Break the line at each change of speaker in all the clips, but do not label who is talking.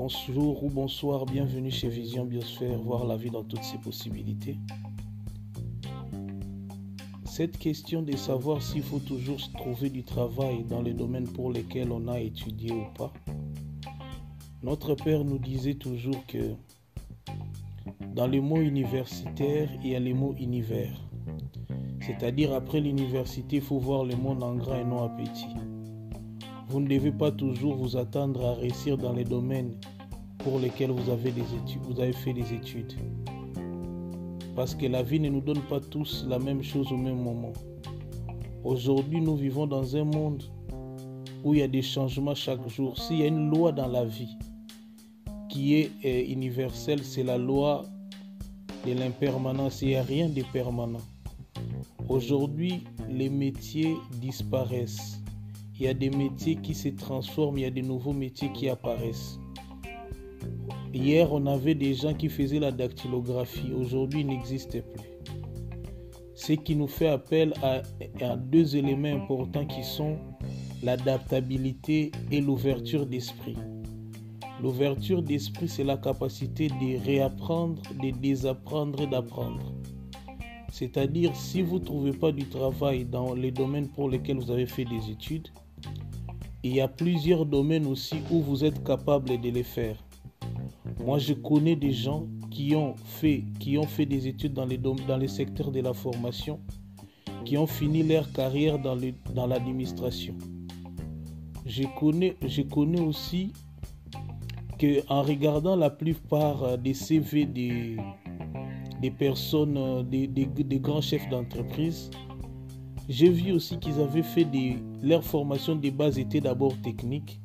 Bonjour ou bonsoir, bienvenue chez Vision Biosphère, voir la vie dans toutes ses possibilités. Cette question de savoir s'il faut toujours trouver du travail dans les domaines pour lesquels on a étudié ou pas, notre père nous disait toujours que dans les mots universitaires, il y a les mots univers. C'est-à-dire après l'université, il faut voir le monde en grand et non à petit. Vous ne devez pas toujours vous attendre à réussir dans les domaines pour lesquels vous avez fait des études. Parce que la vie ne nous donne pas tous la même chose au même moment. Aujourd'hui, nous vivons dans un monde où il y a des changements chaque jour. S'il y a une loi dans la vie qui est universelle, c'est la loi de l'impermanence. Il n'y a rien de permanent. Aujourd'hui, les métiers disparaissent. Il y a des métiers qui se transforment, il y a de nouveaux métiers qui apparaissent. Hier, on avait des gens qui faisaient la dactylographie. Aujourd'hui, il n'existe plus. Ce qui nous fait appel à deux éléments importants qui sont l'adaptabilité et l'ouverture d'esprit. L'ouverture d'esprit, c'est la capacité de réapprendre, de désapprendre et d'apprendre. C'est-à-dire, si vous ne trouvez pas du travail dans les domaines pour lesquels vous avez fait des études, il y a plusieurs domaines aussi où vous êtes capable de les faire. Moi, je connais des gens qui ont fait des études dans les secteurs de la formation, qui ont fini leur carrière dans l'administration. Je connais aussi qu'en regardant la plupart des CV des personnes, des grands chefs d'entreprise, j'ai vu aussi qu'ils avaient fait leur formation de base était d'abord technique.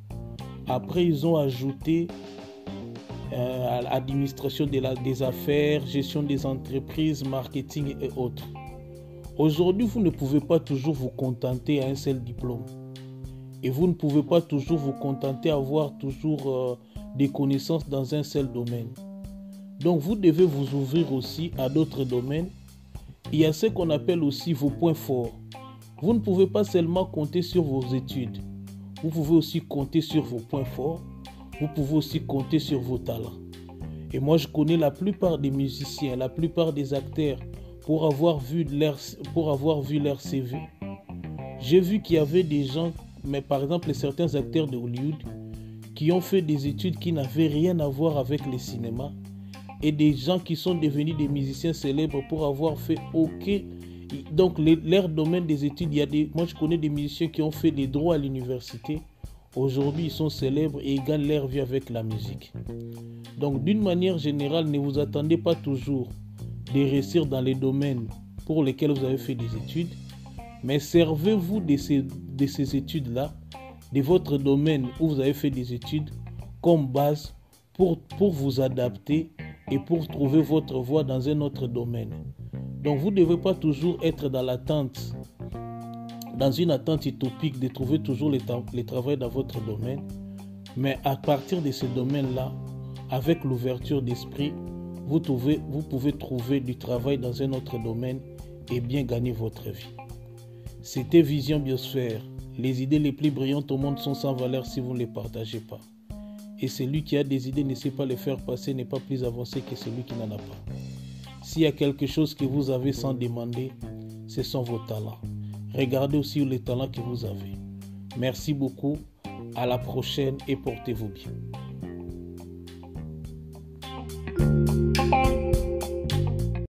Après, ils ont ajouté administration des affaires, gestion des entreprises, marketing et autres. Aujourd'hui, vous ne pouvez pas toujours vous contenter à un seul diplôme. Et vous ne pouvez pas toujours vous contenter à avoir toujours des connaissances dans un seul domaine. Donc, vous devez vous ouvrir aussi à d'autres domaines. Il y a ce qu'on appelle aussi vos points forts. Vous ne pouvez pas seulement compter sur vos études. Vous pouvez aussi compter sur vos points forts. Vous pouvez aussi compter sur vos talents. Et moi, je connais la plupart des musiciens, la plupart des acteurs, pour avoir vu leur CV. J'ai vu qu'il y avait des gens, mais par exemple certains acteurs de Hollywood, qui ont fait des études qui n'avaient rien à voir avec le cinéma, et des gens qui sont devenus des musiciens célèbres pour avoir fait donc leur domaine des études. Moi, je connais des musiciens qui ont fait des droits à l'université. Aujourd'hui, ils sont célèbres et ils gagnent leur vie avec la musique. Donc, d'une manière générale, ne vous attendez pas toujours de réussir dans les domaines pour lesquels vous avez fait des études, mais servez-vous de ces études-là, de votre domaine où vous avez fait des études, comme base pour vous adapter et pour trouver votre voie dans un autre domaine. Donc, vous ne devez pas toujours être dans une attente utopique de trouver toujours le travail dans votre domaine, mais à partir de ce domaine-là, avec l'ouverture d'esprit, vous pouvez trouver du travail dans un autre domaine et bien gagner votre vie. C'était Vision Biosphère. Les idées les plus brillantes au monde sont sans valeur si vous ne les partagez pas. Et celui qui a des idées ne sait pas les faire passer, n'est pas plus avancé que celui qui n'en a pas. S'il y a quelque chose que vous avez sans demander, ce sont vos talents. Regardez aussi les talents que vous avez. Merci beaucoup. À la prochaine et portez-vous bien.